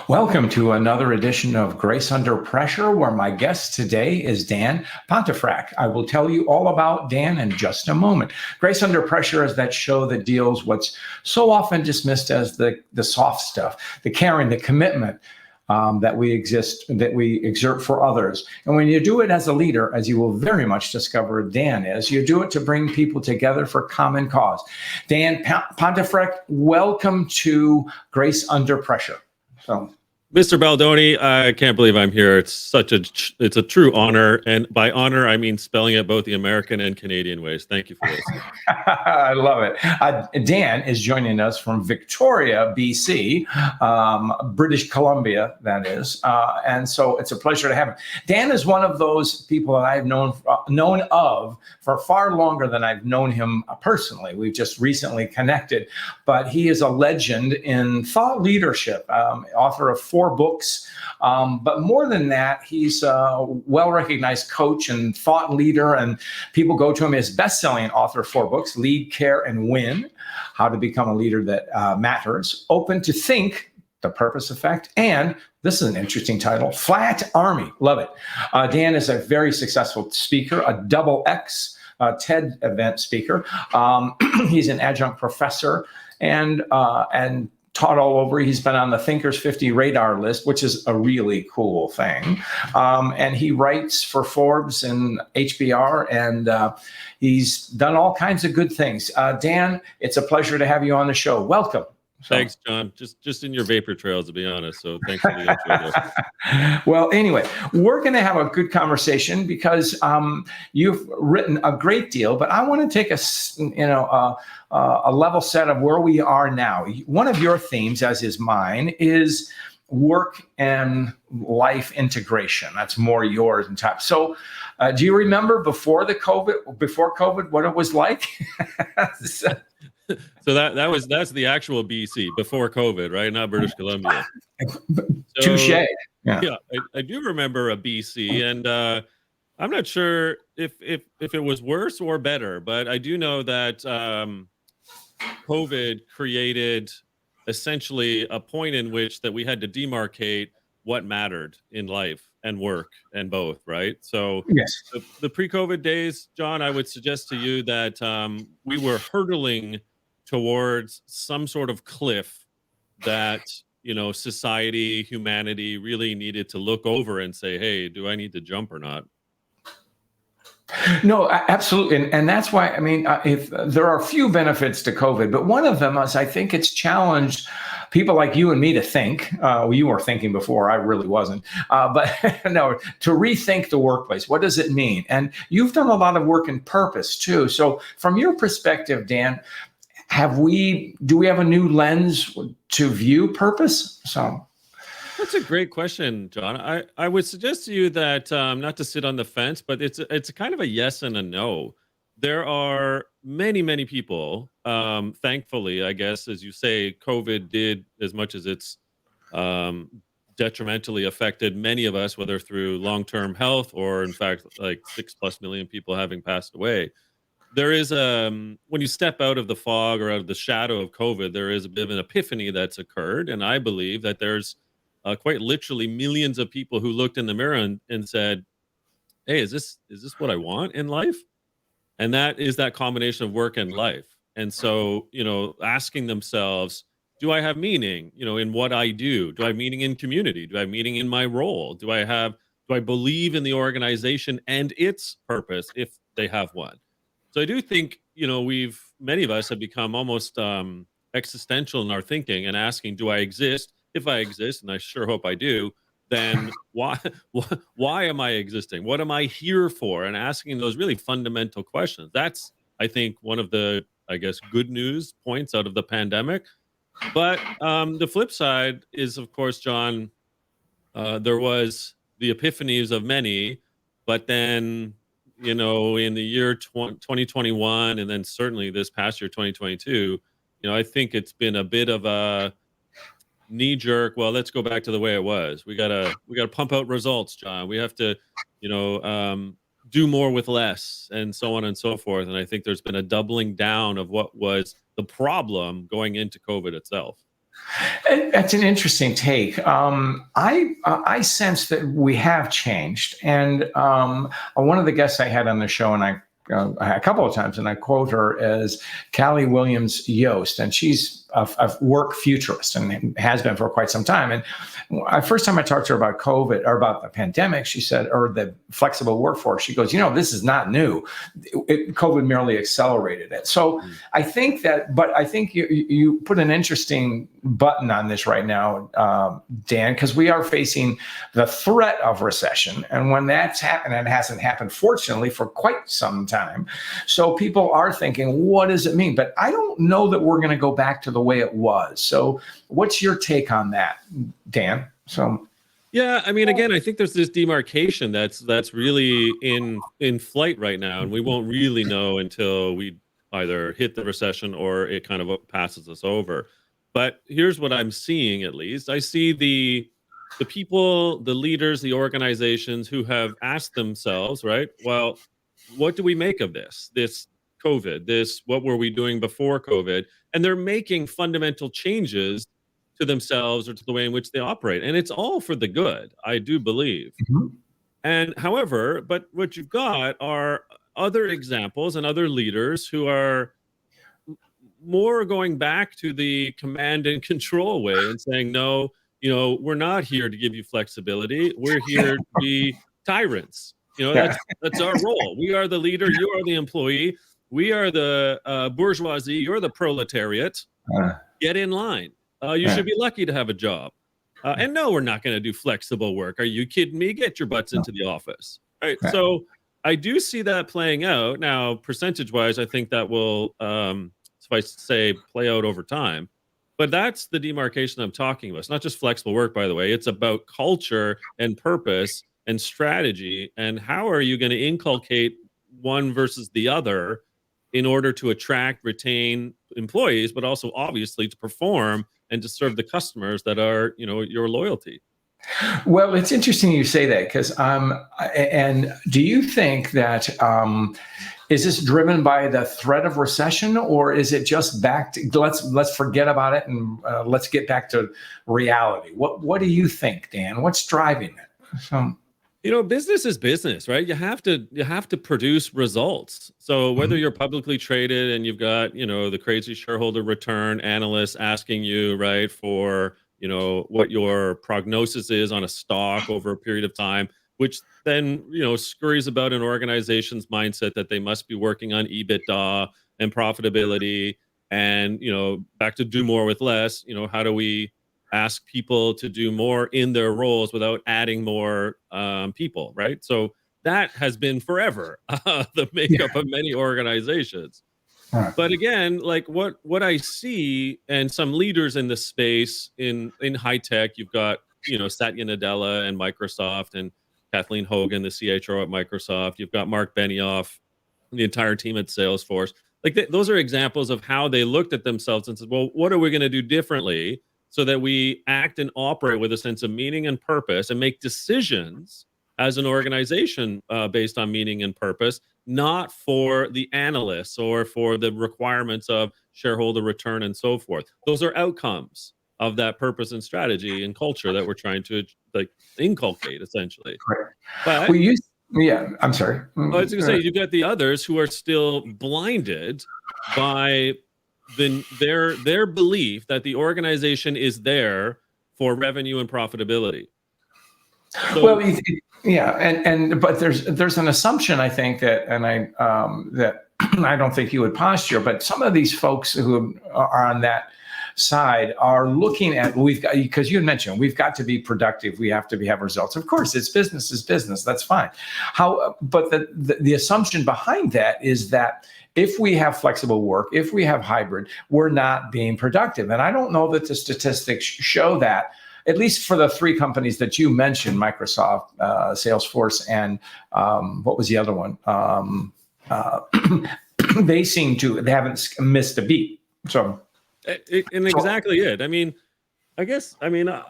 Welcome to another edition of Grace Under Pressure, where my guest today is Dan Pontefract. I will tell you all about Dan in just a moment. Grace Under Pressure is that show that deals what's so often dismissed as the soft stuff, the caring, the commitment that we exert for others. And when you do it as a leader, as you will very much discover Dan is, you do it to bring people together for common cause. Dan Pontefract, welcome to Grace Under Pressure. So, Mr. Baldoni, I can't believe I'm here. It's a true honor. And by honor, I mean spelling it both the American and Canadian ways. Thank you for this. I love it. Dan is joining us from Victoria, BC, British Columbia, that is. And so it's a pleasure to have him. Dan is one of those people that I've known of for far longer than I've known him personally. We've just recently connected, but he is a legend in thought leadership, author of 4 books. But more than that, he's a well-recognized coach and thought leader, and people go to him as best-selling author of 4 books: Lead, Care, and Win, How to Become a Leader That Matters, Open to Think, The Purpose Effect, and this is an interesting title, Flat Army. Love it. Dan is a very successful speaker, a double X TED event speaker. He's an adjunct professor and taught all over. He's been on the Thinkers50 Radar list, which is a really cool thing. And he writes for Forbes and HBR, and he's done all kinds of good things. Dan, it's a pleasure to have you on the show. Welcome. Thanks, John. Just in your vapor trails, to be honest. So thanks for the intro there. Well, anyway, we're going to have a good conversation because you've written a great deal, but I want to take a level set of where we are now. One of your themes, as is mine, is work and life integration. That's more yours and type. So, do you remember before COVID, what it was like? So that's the actual BC before COVID, right? Not British Columbia. Touche. Yeah, I do remember a BC, and I'm not sure if it was worse or better, but I do know that COVID created essentially a point in which that we had to demarcate what mattered in life and work and both, right? So yes, the pre-COVID days, John, I would suggest to you that we were hurtling towards some sort of cliff that, society, humanity really needed to look over and say, hey, do I need to jump or not? No, absolutely. And that's why, if there are a few benefits to COVID, but one of them is I think it's challenged people like you and me to think. You were thinking before, I really wasn't. But no, to rethink the workplace. What does it mean? And you've done a lot of work in purpose too. So from your perspective, Dan, do we have a new lens to view purpose? So that's a great question, John. I would suggest to you that not to sit on the fence, but it's a kind of a yes and a no. There are many, many people, thankfully, I guess, as you say, COVID did, as much as it's detrimentally affected many of us, whether through long-term health or, in fact, like 6+ million people having passed away. There is when you step out of the fog or out of the shadow of COVID, there is a bit of an epiphany that's occurred. And I believe that there's quite literally millions of people who looked in the mirror and said, hey, is this what I want in life? And that is that combination of work and life. And so, asking themselves, do I have meaning, in what I do? Do I have meaning in community? Do I have meaning in my role? Do I believe in the organization and its purpose if they have one? So I do think, many of us have become almost existential in our thinking and asking, do I exist? If I exist, and I sure hope I do, then why am I existing? What am I here for? And asking those really fundamental questions. That's, I think, one of the, good news points out of the pandemic. But the flip side is, of course, John, there was the epiphanies of many, but then, in the year 2021, and then certainly this past year, 2022, I think it's been a bit of a knee-jerk, well, let's go back to the way it was. We gotta pump out results, John. We have to, do more with less, and so on and so forth. And I think there's been a doubling down of what was the problem going into COVID itself. That's an interesting take. I sense that we have changed, and one of the guests I had on the show, and a couple of times, and I quote her as Callie Williams Yost, and she's a work futurist and has been for quite some time. And first time I talked to her about COVID or about the pandemic, she said, or the flexible workforce, she goes, this is not new. COVID merely accelerated it. So I think but I think you put an interesting button on this right now, Dan, because we are facing the threat of recession. And when that's happened, and it hasn't happened, fortunately, for quite some time. So people are thinking, what does it mean? But I don't know that we're going to go back to the way it was. So what's your take on that, Dan? Yeah, I mean, again, I think there's this demarcation that's really in flight right now, and we won't really know until we either hit the recession or it kind of passes us over. But here's what I'm seeing, at least. I see the people, the leaders, the organizations who have asked themselves, right, well, what do we make of this COVID, what were we doing before COVID? And they're making fundamental changes to themselves or to the way in which they operate. And it's all for the good, I do believe. Mm-hmm. And however, but what you've got are other examples and other leaders who are more going back to the command and control way and saying, no, we're not here to give you flexibility. We're here to be tyrants. That's our role. We are the leader. You are the employee. We are the bourgeoisie. You're the proletariat. Get in line. You should be lucky to have a job. And no, we're not going to do flexible work. Are you kidding me? Get your butts into the office. Right. So I do see that playing out. Now, percentage-wise, I think that will, suffice to say, play out over time. But that's the demarcation I'm talking about. It's not just flexible work, by the way. It's about culture and purpose and strategy. And how are you going to inculcate one versus the other in order to attract, retain employees, but also obviously to perform and to serve the customers that are, your loyalty. Well, it's interesting you say that, because and do you think that is this driven by the threat of recession, or is it just back to let's forget about it and let's get back to reality? What do you think, Dan? What's driving it? Business is business, right? You have to produce results. So whether you're publicly traded and you've got, the crazy shareholder return analysts asking you, right, for, what your prognosis is on a stock over a period of time, which then, scurries about an organization's mindset that they must be working on EBITDA and profitability and, back to do more with less, how do we ask people to do more in their roles without adding more people, right? So that has been forever the makeup of many organizations. But again, like what I see, and some leaders in the space in high tech, you've got Satya Nadella and Microsoft, and Kathleen Hogan, the CHRO at Microsoft. You've got Mark Benioff, the entire team at Salesforce. Like those are examples of how they looked at themselves and said, well, what are we going to do differently so that we act and operate with a sense of meaning and purpose and make decisions as an organization based on meaning and purpose, not for the analysts or for the requirements of shareholder return and so forth. Those are outcomes of that purpose and strategy and culture that we're trying to inculcate, essentially. But I'm sorry. I was going to say, you've got the others who are still blinded by their belief that the organization is there for revenue and profitability. So, well, but there's an assumption, I think, that I don't think you would posture, but some of these folks who are on that side are looking at, because you had mentioned we've got to be productive, we have to have results. Of course, it's business is business. That's fine. But the assumption behind that is that if we have flexible work, if we have hybrid, we're not being productive. And I don't know that the statistics show that, at least for the three companies that you mentioned, Microsoft, Salesforce, and what was the other one? They haven't missed a beat. So. Exactly it.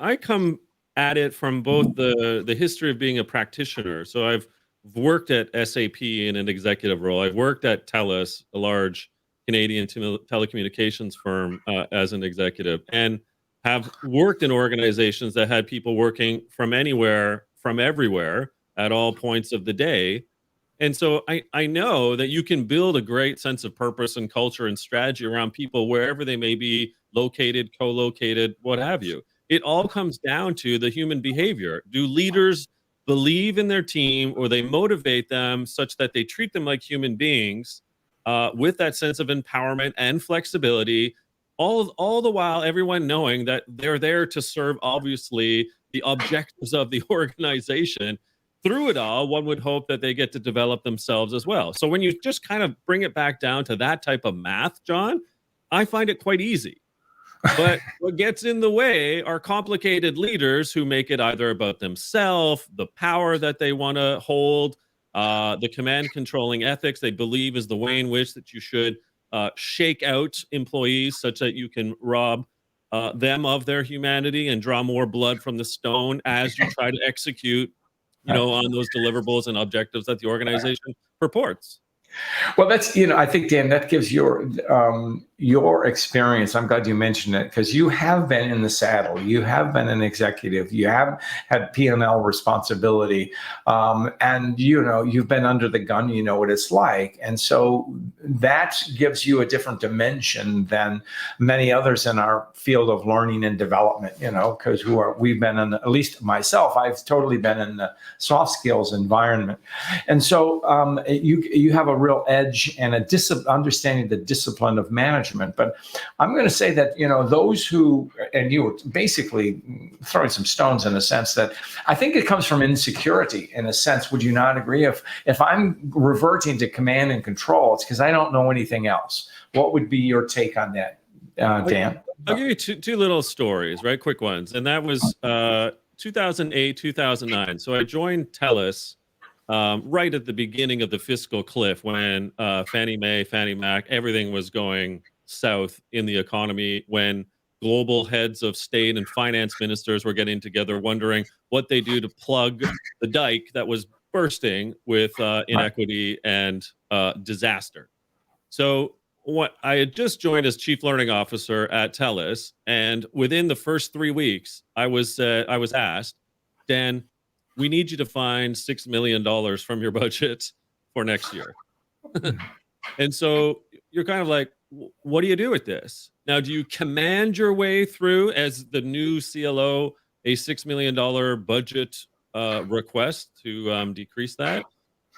I come at it from both the history of being a practitioner. So I've worked at SAP in an executive role. I've worked at TELUS, a large Canadian telecommunications firm, as an executive. And have worked in organizations that had people working from anywhere, from everywhere at all points of the day. And so I know that you can build a great sense of purpose and culture and strategy around people wherever they may be located, co-located, what have you. It all comes down to the human behavior. Do leaders believe in their team, or they motivate them such that they treat them like human beings with that sense of empowerment and flexibility, all the while everyone knowing that they're there to serve, obviously, the objectives of the organization. Through it all, one would hope that they get to develop themselves as well. So when you just kind of bring it back down to that type of math, John, I find it quite easy. But what gets in the way are complicated leaders who make it either about themselves, the power that they want to hold, the command controlling ethics they believe is the way in which that you should shake out employees such that you can rob them of their humanity and draw more blood from the stone as you try to execute, on those deliverables and objectives that the organization purports. Well, that's, I think, Dan, that gives your experience. I'm glad you mentioned it, because you have been in the saddle. You have been an executive. You have had P&L responsibility. And, you've been under the gun. You know what it's like. And so that gives you a different dimension than many others in our field of learning and development, because we've been in, at least myself, I've totally been in the soft skills environment. And so you have a real edge and understanding the discipline of management. But I'm going to say that, those who, and you were basically throwing some stones in a sense that I think it comes from insecurity in a sense. Would you not agree? If I'm reverting to command and control, it's because I don't know anything else. What would be your take on that, Dan? I'll give you two little stories, right? Quick ones. And that was 2008, 2009. So I joined TELUS right at the beginning of the fiscal cliff when Fannie Mae, Fannie Mac, everything was going south in the economy, when global heads of state and finance ministers were getting together wondering what they do to plug the dike that was bursting with inequity and disaster. So I had just joined as chief learning officer at TELUS, and within the first 3 weeks, I was asked, Dan, we need you to find $6 million from your budget for next year. And so you're kind of like, what do you do with this? Now, do you command your way through, as the new CLO, a $6 million budget request to decrease that?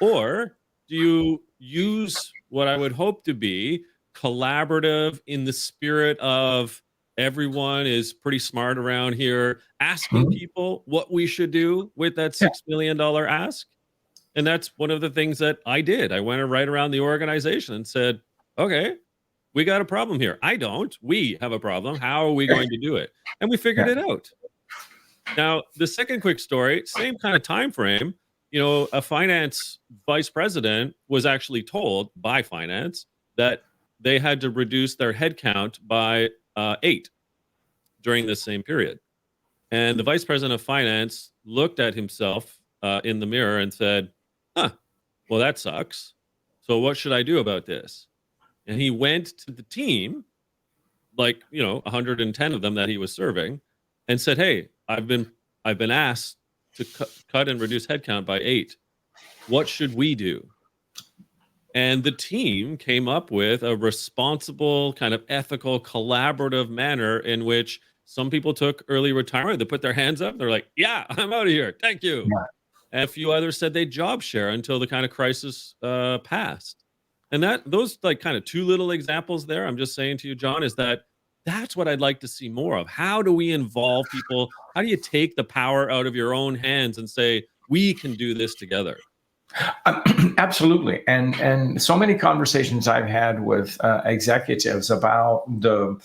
Or do you use what I would hope to be collaborative, in the spirit of everyone is pretty smart around here, asking people what we should do with that $6 million ask? And that's one of the things that I did. I went right around the organization and said, okay, we got a problem here. We have a problem. How are we going to do it? And we figured it out. Now, the second quick story, same kind of time frame. A finance vice president was actually told by finance that they had to reduce their headcount by 8 during this same period. And the vice president of finance looked at himself in the mirror and said, well, that sucks. So what should I do about this? And he went to the team, 110 of them that he was serving, and said, hey, I've been asked to cut and reduce headcount by 8. What should we do? And the team came up with a responsible, kind of ethical, collaborative manner in which some people took early retirement. They put their hands up. They're like, yeah, I'm out of here. Thank you. Yeah. And a few others said they'd job share until the kind of crisis passed. And those kind of two little examples there, I'm just saying to you, John, is that's what I'd like to see more of. How do we involve people? How do you take the power out of your own hands and say, we can do this together? Absolutely. And so many conversations I've had with executives about the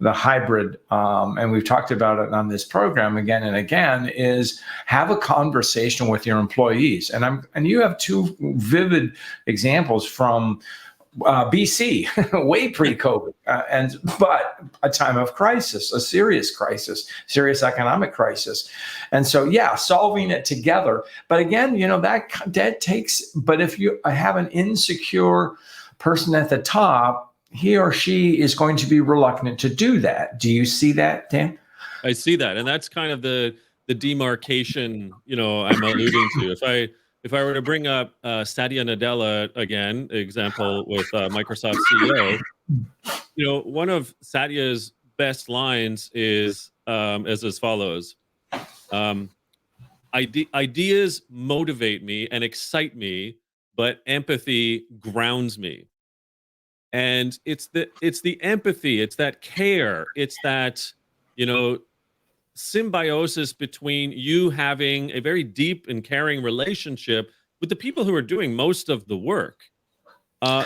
hybrid, and we've talked about it on this program again and again, is have a conversation with your employees. And you have two vivid examples from BC, way pre-COVID, but a time of crisis, a serious economic crisis. And so, solving it together. But again, that takes, but if you have an insecure person at the top, he or she is going to be reluctant to do that. Do you see that, Dan? I see that, and that's kind of the demarcation, I'm alluding to. If I were to bring up Satya Nadella again, example with Microsoft CEO, one of Satya's best lines is as follows: ideas motivate me and excite me, but empathy grounds me. And it's the empathy, it's that care, it's that symbiosis between you having a very deep and caring relationship with the people who are doing most of the work.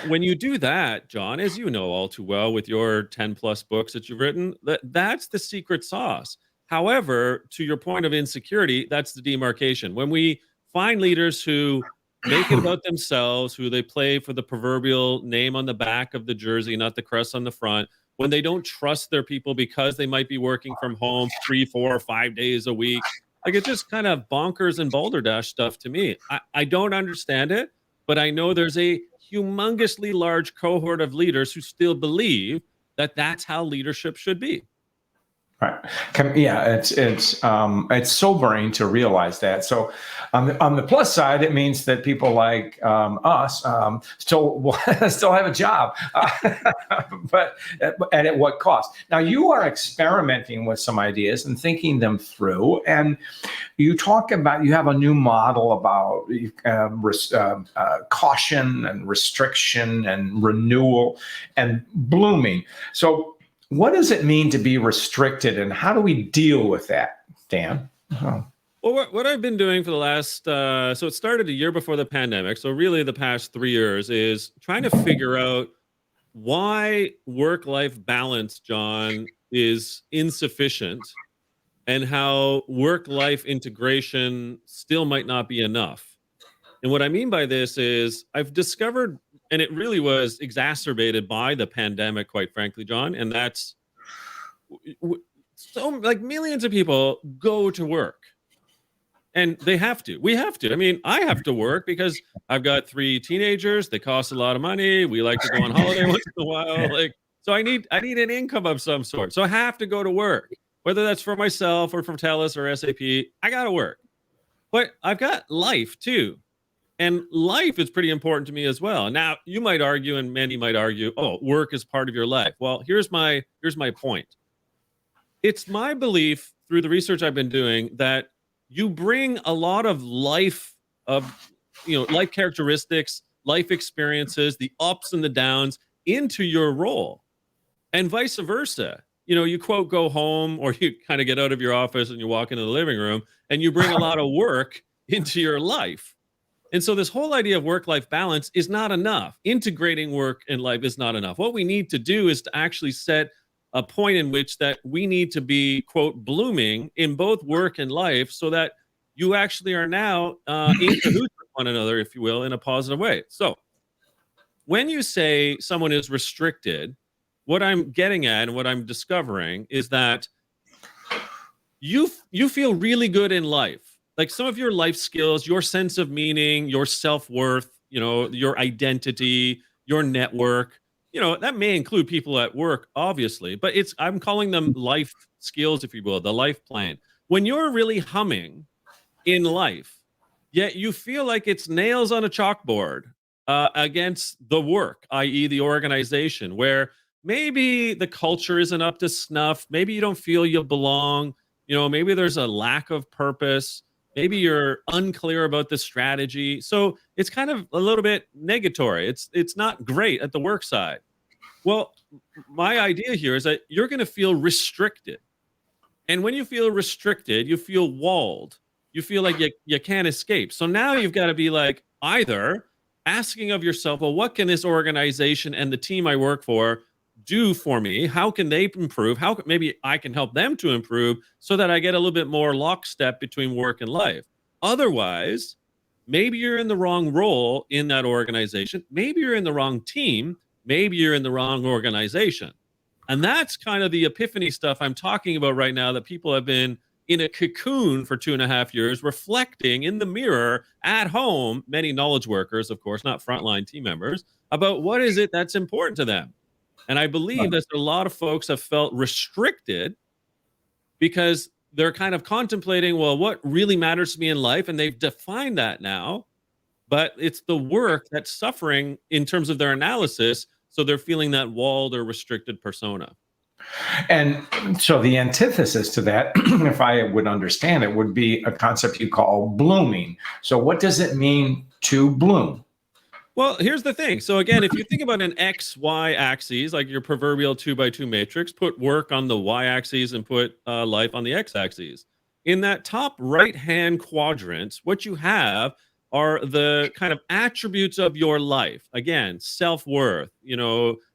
When you do that, John, as you know all too well with your 10 plus books that you've written, that's the secret sauce. However, to your point of insecurity, that's the demarcation. When we find leaders who make it about themselves, who they play for the proverbial name on the back of the jersey, not the crest on the front, when they don't trust their people because they might be working from home 3, 4, or 5 days a week, like it's just kind of bonkers and balderdash stuff to me. I don't understand it, but I know there's a humongously large cohort of leaders who still believe that that's how leadership should be. Right. Yeah, it's sobering to realize that. So, on the plus side, it means that people like us still have a job, but at what cost? Now, you are experimenting with some ideas and thinking them through, and you talk about you have a new model about caution and restriction and renewal and blooming. So, what does it mean to be restricted, and how do we deal with that, Dan? Oh. Well, what I've been doing for the last, so it started a year before the pandemic, so really the past 3 years, is trying to figure out why work-life balance, John, is insufficient, and how work-life integration still might not be enough. And what I mean by this is I've discovered, and it really was exacerbated by the pandemic, quite frankly, John, and that's so like millions of people go to work, and they have to. We have to. I mean, I have to work because I've got 3 teenagers. They cost a lot of money. We like to go on holiday once in a while. So I need an income of some sort. So I have to go to work, whether that's for myself or for TELUS or SAP. I got to work, but I've got life too. And life is pretty important to me as well. Now, you might argue, and many might argue, oh, work is part of your life. Well, here's my point. It's my belief through the research I've been doing that you bring a lot of life characteristics, life experiences, the ups and the downs into your role, and vice versa. You quote, go home, or you kind of get out of your office and you walk into the living room and you bring a lot of work into your life. And so this whole idea of work-life balance is not enough. Integrating work and life is not enough. What we need to do is to actually set a point in which that we need to be, quote, blooming in both work and life, so that you actually are now in cahoots with one another, if you will, in a positive way. So when you say someone is restricted, what I'm getting at and what I'm discovering is that you feel really good in life. Like some of your life skills, your sense of meaning, your self-worth, your identity, your network, that may include people at work, obviously, but I'm calling them life skills, if you will, the life plan. When you're really humming in life, yet you feel like it's nails on a chalkboard against the work, i.e. the organization, where maybe the culture isn't up to snuff. Maybe you don't feel you belong. Maybe there's a lack of purpose. Maybe you're unclear about the strategy. So it's kind of a little bit negatory. It's not great at the work side. Well, my idea here is that you're going to feel restricted. And when you feel restricted, you feel walled. You feel like you can't escape. So now you've got to be like either asking of yourself, well, what can this organization and the team I work for do for me? How can they improve? Maybe I can help them to improve so that I get a little bit more lockstep between work and life. Otherwise, maybe you're in the wrong role in that organization. Maybe you're in the wrong team. Maybe you're in the wrong organization. And that's kind of the epiphany stuff I'm talking about right now, that people have been in a cocoon for 2.5 years, reflecting in the mirror at home, many knowledge workers, of course, not frontline team members, about what is it that's important to them. And I believe that a lot of folks have felt restricted because they're kind of contemplating, well, what really matters to me in life? And they've defined that now, but it's the work that's suffering in terms of their analysis. So they're feeling that walled or restricted persona. And so the antithesis to that, if I would understand it, would be a concept you call blooming. So what does it mean to bloom? Well, here's the thing. So again, if you think about an X, Y axis, like your proverbial 2x2 matrix, put work on the Y axis and put life on the X axis. In that top right-hand quadrant, what you have are the kind of attributes of your life. Again, self-worth,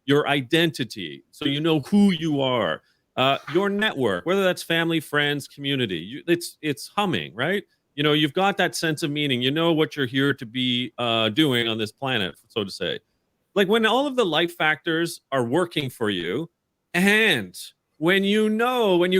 your identity, so you know who you are, your network, whether that's family, friends, community. It's humming, right? You've got that sense of meaning. You know what you're here to be doing on this planet, so to say. Like when all of the life factors are working for you, and when you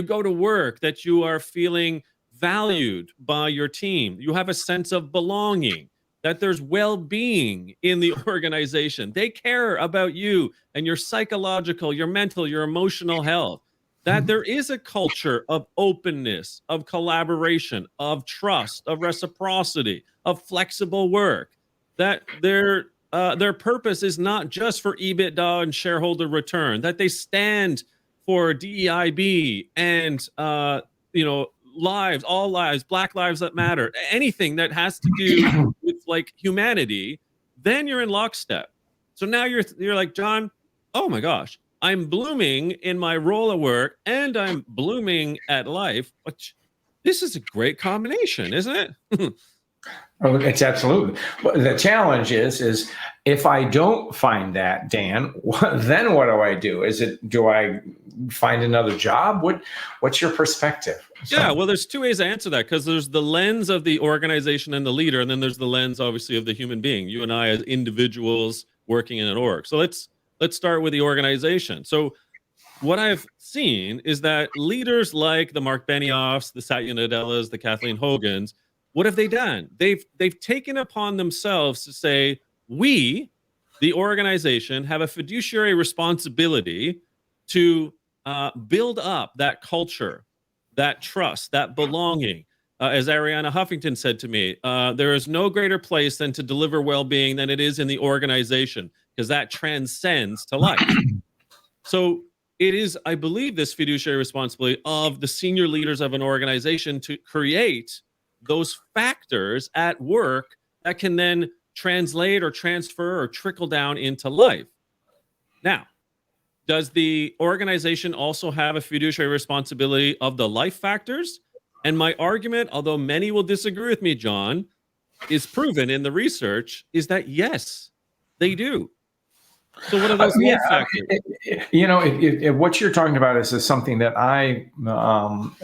go to work that you are feeling valued by your team, you have a sense of belonging, that there's well-being in the organization. They care about you and your psychological, your mental, your emotional health, that there is a culture of openness, of collaboration, of trust, of reciprocity, of flexible work, that their purpose is not just for EBITDA and shareholder return, that they stand for DEIB and lives, all lives, Black lives that matter, anything that has to do with like humanity, then you're in lockstep. So now you're like, John, oh my gosh, I'm blooming in my role at work and I'm blooming at life. Which this is a great combination, isn't it? Oh, it's absolutely. The challenge is if I don't find that, Dan, then what do? Do I find another job? What's your perspective? Yeah, well, there's two ways to answer that, because there's the lens of the organization and the leader, and then there's the lens, obviously, of the human being, you and I as individuals working in an org. So let's start with the organization. So what I've seen is that leaders like the Mark Benioffs, the Satya Nadellas, the Kathleen Hogans, what have they done? They've taken upon themselves to say, we, the organization, have a fiduciary responsibility to build up that culture, that trust, that belonging. As Arianna Huffington said to me, there is no greater place than to deliver well-being than it is in the organization, because that transcends to life. So it is, I believe, this fiduciary responsibility of the senior leaders of an organization to create those factors at work that can then translate or transfer or trickle down into life. Now, does the organization also have a fiduciary responsibility of the life factors? And my argument, although many will disagree with me, John, is proven in the research, is that yes, they do. So what are those life factors? If what you're talking about is something that I am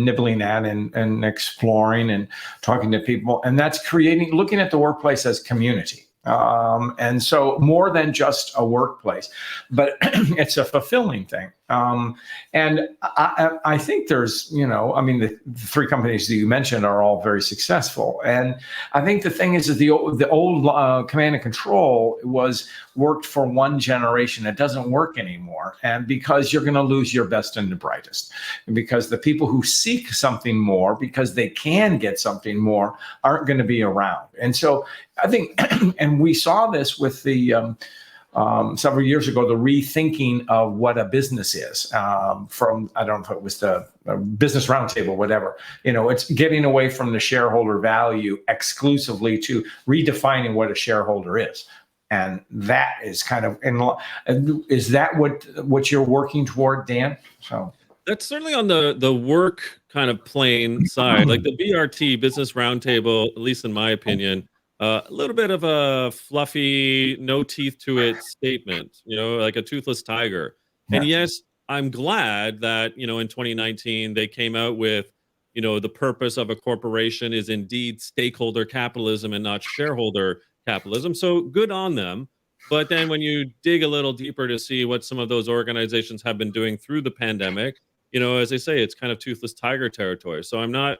nibbling at and exploring and talking to people, and that's looking at the workplace as community. And so more than just a workplace, but it's a fulfilling thing. And I think there's, the three companies that you mentioned are all very successful. And I think the thing is that the old command and control worked for one generation. It doesn't work anymore. And because you're going to lose your best and the brightest, because the people who seek something more because they can get something more aren't going to be around. And so I think, and we saw this with the several years ago, the rethinking of what a business is from, I don't know if it was the Business Roundtable, whatever. It's getting away from the shareholder value exclusively to redefining what a shareholder is. And that is kind of, is that what you're working toward, Dan? So that's certainly on the work kind of plane side, like the BRT, Business Roundtable, at least in my opinion, a little bit of a fluffy, no teeth to it statement, like a toothless tiger. Yeah. And yes, I'm glad that, in 2019, they came out with, the purpose of a corporation is indeed stakeholder capitalism and not shareholder capitalism. So good on them. But then when you dig a little deeper to see what some of those organizations have been doing through the pandemic, as I say, it's kind of toothless tiger territory. So I'm not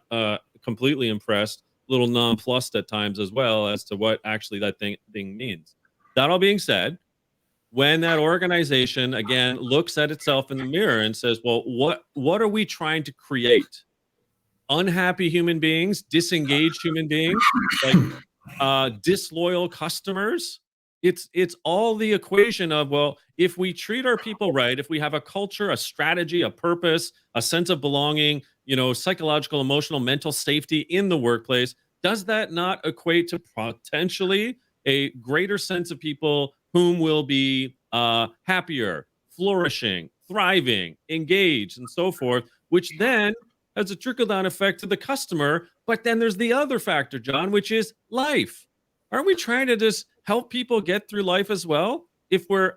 completely impressed, a little nonplussed at times as well as to what actually that thing means. That all being said, when that organization, again, looks at itself in the mirror and says, well, what are we trying to create? Unhappy human beings, disengaged human beings, like disloyal customers. It's all the equation of, well, if we treat our people right, if we have a culture, a strategy, a purpose, a sense of belonging, psychological, emotional, mental safety in the workplace, does that not equate to potentially a greater sense of people whom will be happier, flourishing, thriving, engaged, and so forth, which then has a trickle-down effect to the customer. But then there's the other factor, John, which is life. Aren't we trying to just help people get through life as well? If we're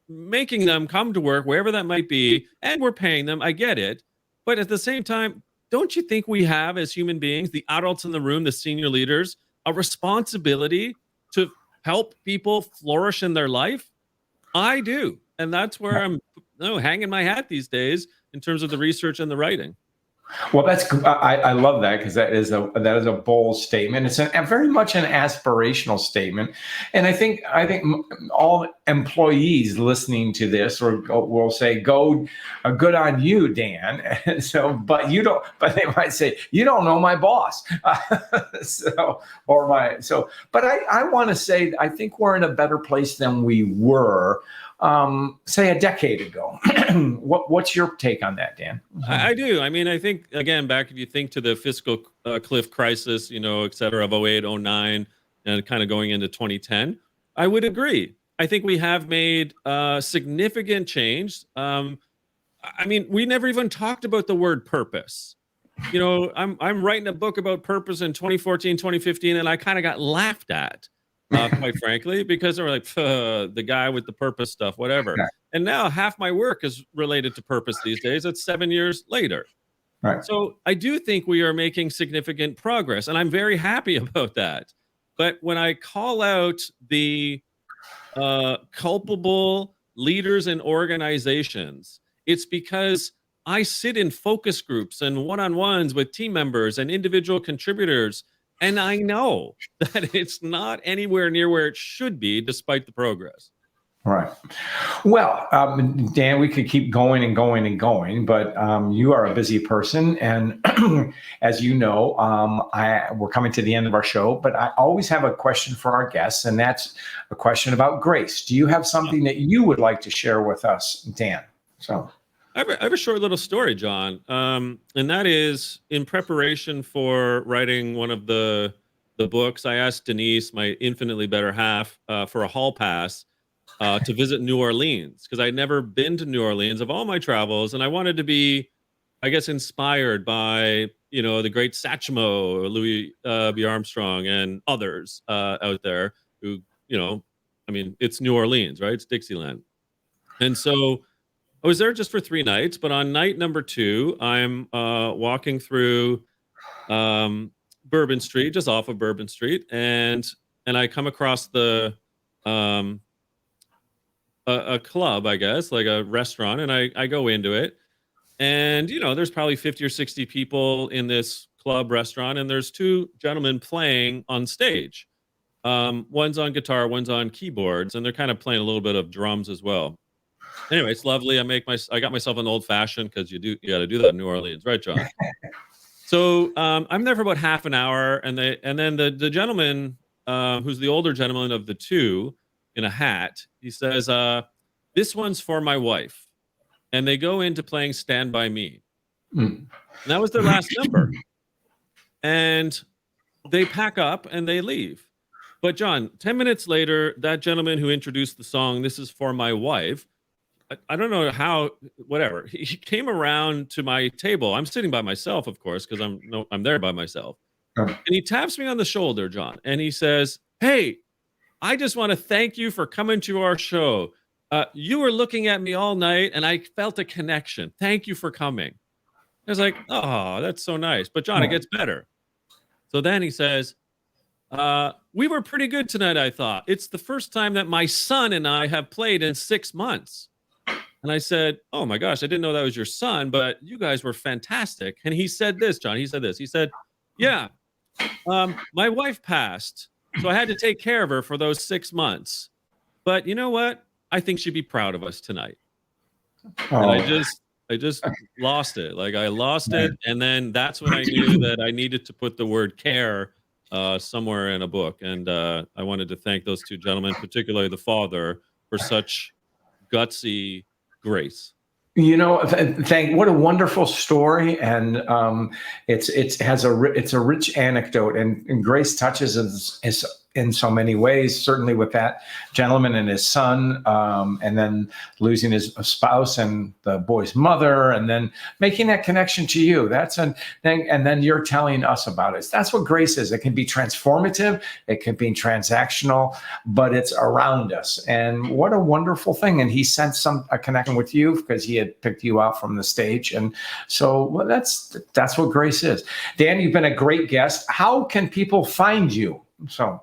making them come to work, wherever that might be, and we're paying them, I get it. But at the same time, don't you think we have, as human beings, the adults in the room, the senior leaders, a responsibility to help people flourish in their life? I do. And that's where I'm hanging my hat these days in terms of the research and the writing. Well, I love that, because that is a bold statement. It's very much an aspirational statement, and I think all employees listening to this will say, "Go, good on you, Dan." So, but you don't. But they might say, "You don't know my boss." But I want to say, I think we're in a better place than we were, say, a decade ago. What's your take on that, Dan? I do. I mean, I think, again, back, if you think to the fiscal cliff crisis, et cetera, of 08, 09, and kind of going into 2010, I would agree. I think we have made significant change. I mean, we never even talked about the word purpose. I'm writing a book about purpose in 2014, 2015, and I kind of got laughed at. Quite frankly, because they were like, the guy with the purpose stuff, whatever. Yeah. And now half my work is related to purpose these days. It's 7 years later. Right. So I do think we are making significant progress, and I'm very happy about that. But when I call out the culpable leaders and organizations, it's because I sit in focus groups and one-on-ones with team members and individual contributors, and I know that it's not anywhere near where it should be, despite the progress. Right. Well, Dan, we could keep going and going and going, but you are a busy person. And as you know, we're coming to the end of our show, but I always have a question for our guests, and that's a question about grace. Do you have something that you would like to share with us, Dan? So I have a short little story, John, and that is, in preparation for writing one of the books, I asked Denise, my infinitely better half, for a hall pass to visit New Orleans, because I'd never been to New Orleans of all my travels, and I wanted to be, I guess, inspired by the great Satchmo, Louis B. Armstrong, and others out there who, I mean, it's New Orleans, right? It's Dixieland, and so I was there just for 3 nights, but on night number 2, I'm walking through Bourbon Street, just off of Bourbon Street, and I come across a club, I guess, like a restaurant, and I go into it, and there's probably 50 or 60 people in this club restaurant, and there's 2 gentlemen playing on stage. One's on guitar, one's on keyboards, and they're kind of playing a little bit of drums as well. Anyway, it's lovely. I got myself an old fashioned, because you got to do that in New Orleans, right, John? So I'm there for about half an hour, and then the gentleman, who's the older gentleman of the 2 in a hat, he says, "This one's for my wife," and they go into playing "Stand by Me," and that was their last number, and they pack up and they leave. But John, 10 minutes later, that gentleman who introduced the song, "This is for my wife," I don't know how, whatever. He came around to my table. I'm sitting by myself, of course, because I'm there by myself. And he taps me on the shoulder, John, and he says, "Hey, I just want to thank you for coming to our show. You were looking at me all night, and I felt a connection. Thank you for coming." I was like, "Oh, that's so nice." But John, it gets better. So then he says, "We were pretty good tonight, I thought. It's the first time that my son and I have played in 6 months." And I said, "Oh my gosh, I didn't know that was your son, but you guys were fantastic." And he said this, John, he said, "Yeah, my wife passed, so I had to take care of her for those 6 months. But you know what? I think she'd be proud of us tonight. Oh. And I just lost it. Like I lost it. And then that's when I knew that I needed to put the word care somewhere in a book. And I wanted to thank those two gentlemen, particularly the father, for such gutsy grace. You know, what a wonderful story, and it's a rich anecdote, and Grace touches is in so many ways. Certainly with that gentleman and his son, and then losing his spouse and the boy's mother, and then making that connection to you. That's an thing, and then you're telling us about it. That's what grace is. It can be transformative, it can be transactional, but it's around us. And what a wonderful thing! And he sensed a connection with you because he had picked you out from the stage, and so well, that's what grace is. Dan, you've been a great guest. How can people find you? So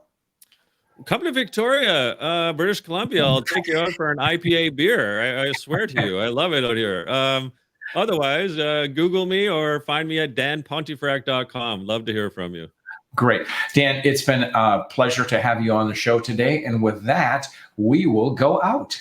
come to Victoria, British Columbia. I'll take you out for an IPA beer. I swear to you, I love it out here. Otherwise, Google me or find me at danpontefract.com. Love to hear from you. Great. Dan, it's been a pleasure to have you on the show today, and with that, we will go out.